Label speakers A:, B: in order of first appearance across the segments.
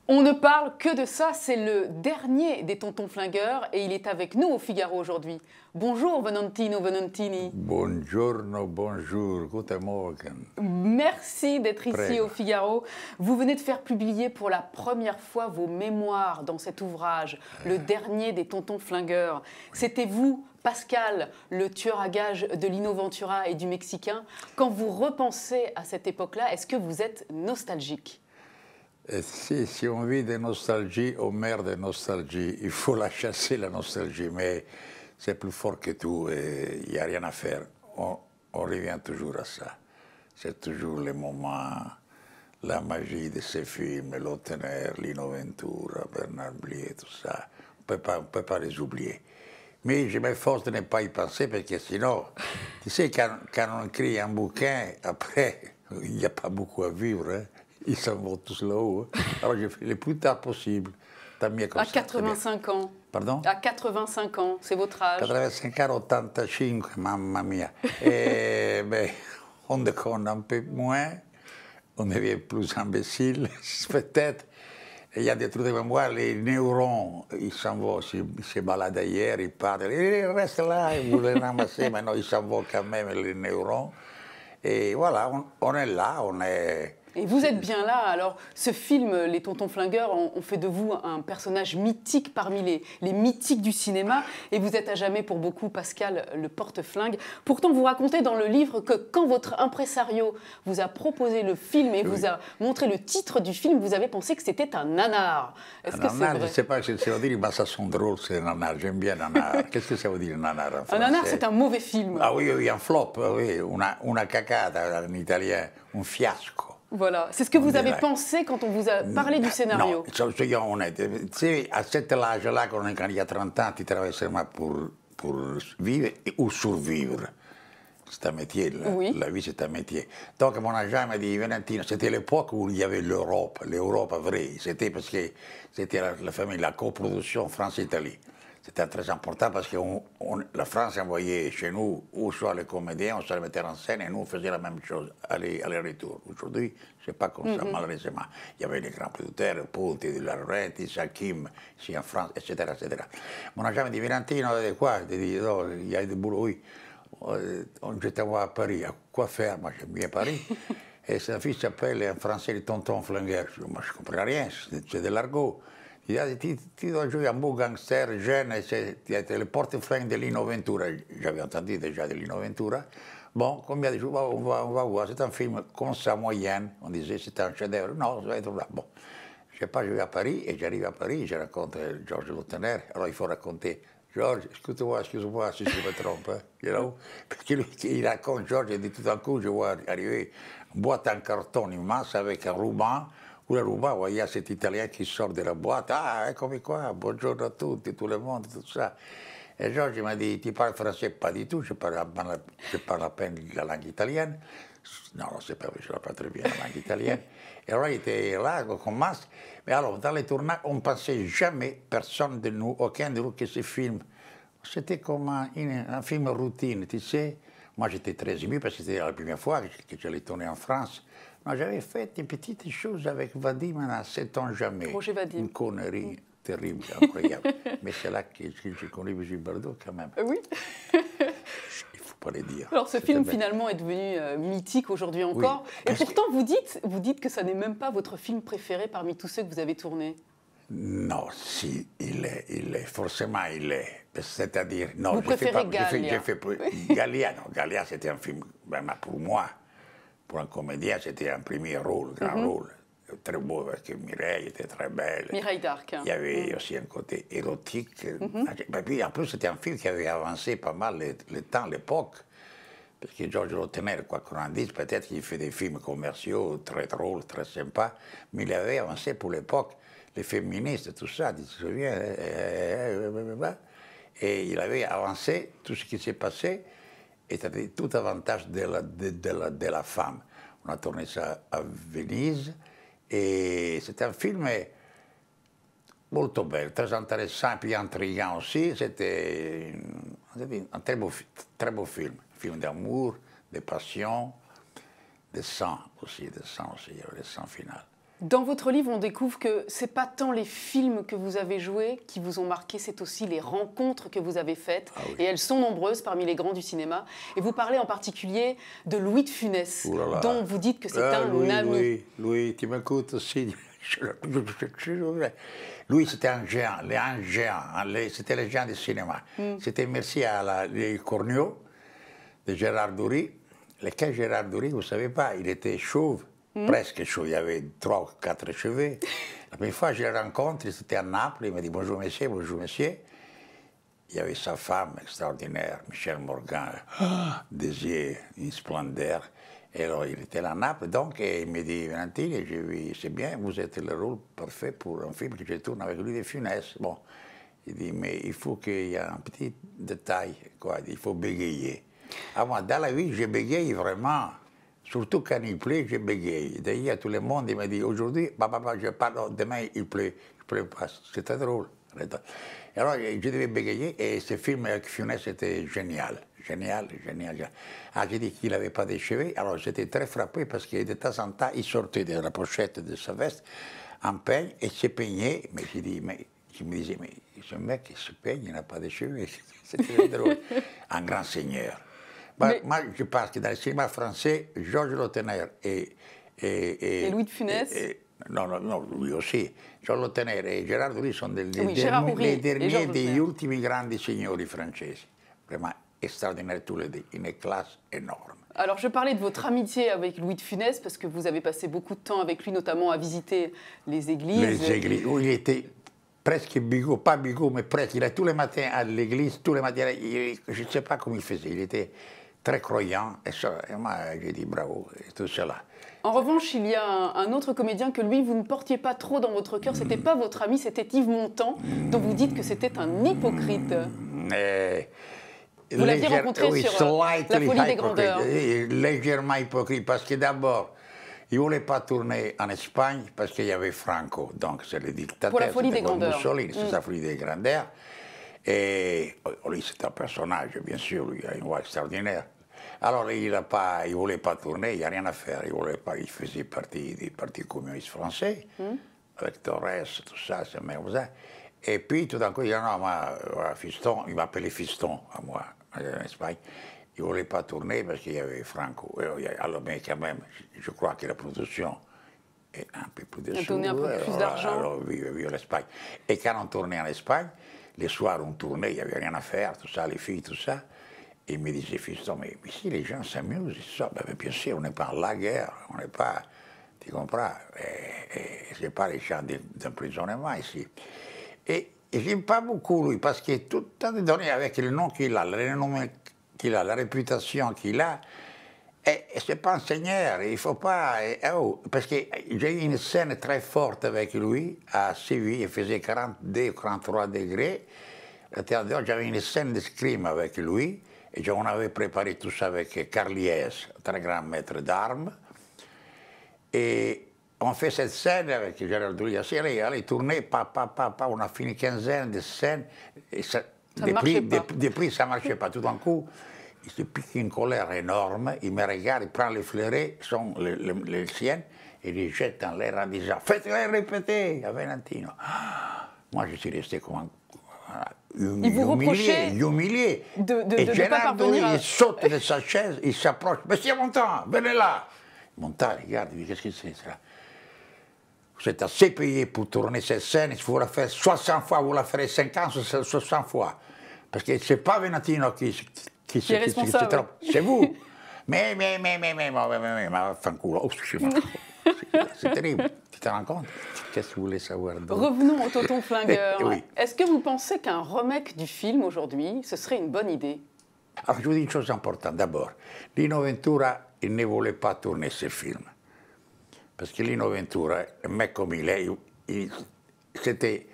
A: On ne parle que de ça, c'est le dernier des Tontons Flingueurs et il est avec nous au Figaro aujourd'hui. Bonjour Venantino Venantini.
B: Buongiorno, bonjour, guten Morgen.
A: Merci d'être ici
B: Prego.
A: au Figaro. Vous venez de faire publier pour la première fois vos mémoires dans cet ouvrage, le dernier des Tontons Flingueurs. C'était vous, Pascal, le tueur à gages de Lino Ventura et du Mexicain. Quand vous repensez à cette époque-là, est-ce que vous êtes nostalgique ?
B: Si on vit de nostalgie, on meurt de nostalgie. Il faut la chasser, la nostalgie, mais c'est plus fort que tout et il n'y a rien à faire. On revient toujours à ça. C'est toujours les moments, la magie de ces films, L'Autenaire, Lino Ventura, Bernard Blier, tout ça. On ne peut pas les oublier. Mais je m'efforce de ne pas y penser parce que sinon, tu sais, quand on écrit un bouquin, après, il n'y a pas beaucoup à vivre. Hein. Ils s'en vont tous là-haut. Hein. Alors je fais le plus tard possible. Tant mieux comme
A: à
B: ça.
A: 85 ans.
B: Pardon?
A: À 85 ans, c'est votre âge.
B: 85 ans, 85, mamma mia. Et ben, on déconne un peu moins, on devient plus imbécile, peut-être. Il y a des trucs de mémoire, les neurones, ils s'en vont, ils se baladent ailleurs, ils partent, ils restent là, ils voulaient ramasser, mais non, ils s'en vont quand même, les neurones. Et voilà, on est là, on est...
A: Et vous êtes bien là. Alors, ce film, Les Tontons Flingueurs, on fait de vous un personnage mythique parmi les mythiques du cinéma. Et vous êtes à jamais pour beaucoup, Pascal, le porte-flingue. Pourtant, vous racontez dans le livre que quand votre impresario vous a proposé le film et vous a montré le titre du film, vous avez pensé que c'était un nanar. Est-ce que c'est vrai?
B: Je ne sais pas ce que ça veut dire, mais ça sonne drôle, c'est nanar. J'aime bien nanar. Qu'est-ce que ça veut dire nanar en français?
A: Un nanar, c'est un mauvais film.
B: Ah oui, oui, un flop, oui, una cacata en italien, un fiasco.
A: Voilà, c'est ce que vous avez pensé quand on vous a parlé du scénario.
B: Non, soyons honnêtes. Tu sais, à cet âge-là, quand il y a 30 ans, tu travailles seulement pour vivre ou survivre. C'est un métier, la vie c'est un métier. Donc mon agent m'a dit, Venantino, c'était l'époque où il y avait l'Europe vraie. C'était parce que c'était la famille, la coproduction France-Italie. C'était très important parce que la France envoyait chez nous, ou soit les comédiens, ou soit les metteurs en scène, et nous on faisait la même chose, aller-retour. Aujourd'hui, ce n'est pas comme ça, malheureusement. Il y avait des grands producteurs, Ponti, de la Laurenti, Hakim, ici en France, etc., etc. Mon agent m'a dit, Venantino, quoi? Il dit, oh, il y a du boulot, oui. Je t'envoie à Paris. À quoi faire? Moi, j'aime bien Paris. Et sa fille s'appelle en français les Tontons Flingueurs. Moi, je ne comprends rien, c'est de l'argot. Il dit, tu dois jouer un beau gangster jeune, tu le porte-flingue de Lino Ventura. J'avais entendu déjà de Lino Ventura. Bon, combien de jours? On va voir. C'est un film comme ça, moyenne. On disait, c'est un chef-d'œuvre. Non, ça va être là. Bon, je sais pas, je vais à Paris, et j'arrive à Paris, je rencontre Georges Lautner. Alors, il faut raconter. Georges, excuse-moi si je me trompe, hein, you know? Parce qu'il raconte, Georges, il dit tout d'un coup, je vois arriver une boîte en carton immense avec un ruban. Où le ruban, vous voyez cet Italien qui sort de la boîte, ah, eccomi qua, buongiorno a tutti, tout le monde, tout ça. Et Georges m'a dit, tu parles français? Pas du tout, je parle à peine la langue italienne. Non, c'est pas vrai, je ne parle pas très bien la langue italienne. Et alors, il était là, on commence. Mais alors, dans les tournages, on ne pensait jamais, personne de nous, aucun de nous, que ce film, c'était comme un film routine, tu sais. Moi, j'étais très ému parce que c'était la première fois que j'allais tourner en France. J'avais fait des petites choses avec Vadim, ne sait-on jamais.
A: Roger Vadim.
B: Une connerie terrible, incroyable. Mais c'est là que j'ai connu Brigitte Bardot, quand même.
A: Oui.
B: Il ne faut pas le dire.
A: Alors, ce film, finalement, est devenu mythique aujourd'hui encore. Oui. Et pourtant, vous dites que ça n'est même pas votre film préféré parmi tous ceux que vous avez tournés.
B: Non, si, il est, forcément il est. C'est-à-dire, non,
A: vous préférez Gallia.
B: Gallia, non, Gallia, c'était un film, ben, pour moi, pour un comédien, c'était un premier rôle, grand rôle. Très beau, parce que Mireille était très belle.
A: Mireille d'Arc.
B: Il y avait aussi un côté érotique. Et puis, en plus, c'était un film qui avait avancé pas mal le temps, l'époque. Parce que Georges Lautner, quoi qu'on en dise, peut-être qu'il fait des films commerciaux très drôles, très sympas, mais il avait avancé pour l'époque, les féministes, tout ça, tu te souviens? Et il avait avancé tout ce qui s'est passé, et c'était tout avantage de la femme. On a tourné ça à Venise, et c'était un film molto bello, très intéressant, et puis intriguant aussi. C'était un très beau film. Un film d'amour, de passion, de sang aussi, il y avait le sang final.
A: Dans votre livre, on découvre que ce n'est pas tant les films que vous avez joués qui vous ont marqué, c'est aussi les rencontres que vous avez faites. Ah oui. Et elles sont nombreuses parmi les grands du cinéma. Et vous parlez en particulier de Louis de Funès, dont vous dites que c'est un ami.
B: Louis, tu m'écoutes aussi. Louis, c'était un géant, c'était le géant du cinéma. C'était merci à les Corneaux de Gérard Doury. Lequel Gérard Doury, vous ne savez pas, il était chauve. Presque chauve, il y avait 3 ou 4 cheveux. La première fois que je l'ai rencontré, c'était à Naples, il m'a dit bonjour monsieur, bonjour monsieur. Il y avait sa femme extraordinaire, Michel Morgan, des yeux, une splendeur. Et alors il était là à Naples, donc et il m'a dit Valentine, j'ai vu, c'est bien, vous êtes le rôle parfait pour un film que je tourne avec Louis de Funès. Bon, il dit mais il faut qu'il y ait un petit détail, quoi, il faut bégayer. Ah, moi, dans la vie, je bégaye vraiment. Surtout quand il pleut, je bégaye. D'ailleurs, tout le monde il m'a dit aujourd'hui, je parle, demain il pleut. Je pleut pas. C'est très drôle. Et alors, je devais bégayer et ce film avec Funès était génial. Génial. Ah, j'ai dit qu'il n'avait pas de cheveux. Alors, j'étais très frappé parce que de temps en temps, il sortait de la pochette de sa veste en peigne et se peignait. Mais je me disais, mais ce mec, il se peigne, il n'a pas de cheveux. C'était très drôle. Un grand seigneur. Moi, je pense que dans le cinéma français, Georges Lautner et
A: Louis de Funès.
B: Non, lui aussi. Georges Lautner et Gérard Doury sont les derniers des ultimi grandi signori francesi. Vraiment extraordinaires tous les deux, une classe énorme.
A: Alors, je parlais de votre amitié avec Louis de Funès, parce que vous avez passé beaucoup de temps avec lui, notamment à visiter les églises.
B: Les églises, où il était presque bigot, pas bigot, mais presque. Il allait tous les matins à l'église, tous les matins. Je ne sais pas comment il faisait. Il était très croyant, et moi j'ai dit bravo, et tout cela.
A: En revanche, il y a un autre comédien que lui, vous ne portiez pas trop dans votre cœur, c'était pas votre ami, c'était Yves Montand, dont vous dites que c'était un hypocrite. Vous l'aviez rencontré sur La Folie des Grandeurs.
B: Légèrement hypocrite, parce que d'abord, il ne voulait pas tourner en Espagne, parce qu'il y avait Franco, donc c'est le dictateur.
A: Pour La Folie des Grandeurs.
B: Mussolini, c'est La Folie des Grandeurs. Et lui, c'est un personnage, bien sûr, lui, il a une voix extraordinaire. Alors, il ne voulait pas tourner, il n'y a rien à faire. Il faisait partie du Parti communiste français, avec Torres, tout ça, c'est merveilleux. Et puis, tout d'un coup, il dit non, moi, fiston, il m'appelait fiston, à moi, en Espagne. Il ne voulait pas tourner parce qu'il y avait Franco. Alors, mais quand même, je crois que la production est un peu plus de sous.
A: Donné un peu plus d'argent.
B: Alors, vive l'Espagne. Et quand on tournait en Espagne, les soirs, on tournait, il n'y avait rien à faire, tout ça, les filles, tout ça. Et il me disait, fiston, mais si les gens s'amusent, ben, bien sûr, on n'est pas en la guerre, on n'est pas, tu comprends, ce n'est pas les champs d'emprisonnement ici. Et j'aime pas beaucoup lui, parce que tout le temps donné avec le nom qu'il a, le renommé qu'il a, la réputation qu'il a, et c'est pas un seigneur, il faut pas, parce que j'ai eu une scène très forte avec lui à Séville, il faisait 42, 43 degrés, j'avais une scène d'escrime avec lui, et on avait préparé tout ça avec Carliès, très grand maître d'armes. Et on fait cette scène avec Gérard Doury. Allez, tourner, on a fini une quinzaine de scènes. Et depuis, ça ne marchait pas. Tout d'un coup, il se pique une colère énorme. Il me regarde, il prend les fleurets, sont les siennes, et les jette en l'air en disant faites-les répéter à Valentino. Moi, je suis resté comme un.
A: Il vous reprochait
B: humilié.
A: De Gérard Doury,
B: il saute de sa chaise, il s'approche. Monsieur Montand, venez là. Montand, regarde, il dit, qu'est-ce que c'est ça? Vous êtes assez payé pour tourner cette scène, si vous la faites 60 fois, vous la ferez 50, 60 fois. Parce que ce n'est pas Valentino qui
A: est responsable.
B: trompe, c'est vous. Mais, fanculo, c'est terrible. Tu te rends compte? Qu'est-ce que vous voulez savoir?
A: Revenons au Tonton Flingueur.
B: Oui.
A: Est-ce que vous pensez qu'un remake du film aujourd'hui, ce serait une bonne idée?
B: Alors, je vous dis une chose importante. D'abord, Lino Ventura, il ne voulait pas tourner ce film. Parce que Lino Ventura, un mec comme il est, c'était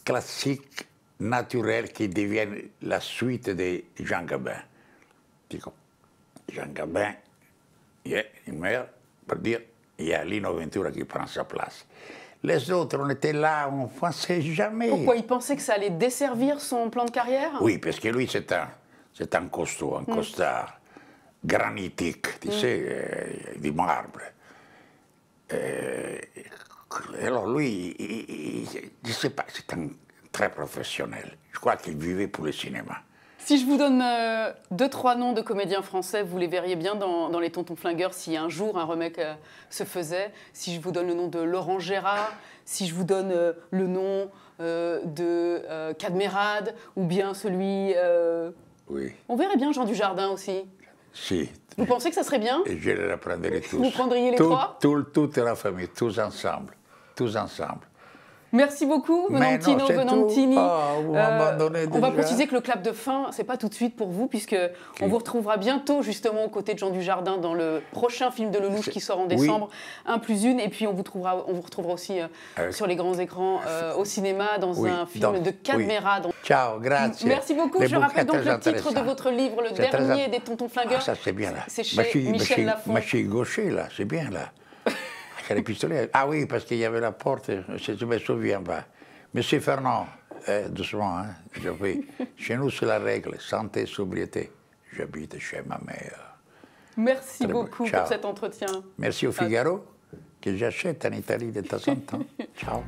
B: classique, naturel, qui devienne la suite de Jean Gabin. Jean Gabin, il meurt, pour dire, il y a Lino Ventura qui prend sa place. Les autres, on était là, on ne pensait jamais.
A: Pourquoi? Il pensait que ça allait desservir son plan de carrière?
B: Oui, parce que lui, c'est un costaud, un costard, granitique, tu sais, du marbre. Alors lui, je ne sais pas, c'est un très professionnel. Je crois qu'il vivait pour le cinéma.
A: Si je vous donne 2-3 noms de comédiens français, vous les verriez bien dans Les Tontons Flingueurs si un jour un remake se faisait. Si je vous donne le nom de Laurent Gérard, si je vous donne le nom de Cadmerade, ou bien celui...
B: Oui.
A: On verrait bien Jean Dujardin aussi.
B: Si.
A: Vous pensez que ça serait bien?
B: Et je les prendrai tous.
A: Vous prendriez les trois?
B: Toute la famille, tous ensemble. Tous ensemble.
A: Merci beaucoup, Venantino, Venantini.
B: Vous m'abandonnez
A: on va
B: déjà.
A: préciser que le clap de fin, c'est pas tout de suite pour vous, puisque on vous retrouvera bientôt justement aux côtés de Jean Dujardin dans le prochain film de Lelouch qui sort en décembre, 1+1. Et puis on vous retrouvera aussi sur les grands écrans au cinéma dans un film de Cadmerade.
B: Ciao, grazie.
A: Merci beaucoup. Je rappelle donc le titre de votre livre, le dernier des Tontons Flingueurs.
B: Ça c'est bien là.
A: C'est chez Michel Lafon.
B: Machine gaucher là, c'est bien là. C'est les pistolets. Ah oui, parce qu'il y avait la porte, je ne me souviens pas. Monsieur Fernand, doucement, hein, chez nous c'est la règle, santé, sobriété. J'habite chez ma mère.
A: Merci beaucoup pour cet entretien.
B: Merci au Figaro, que j'achète en Italie de temps en temps. Ciao.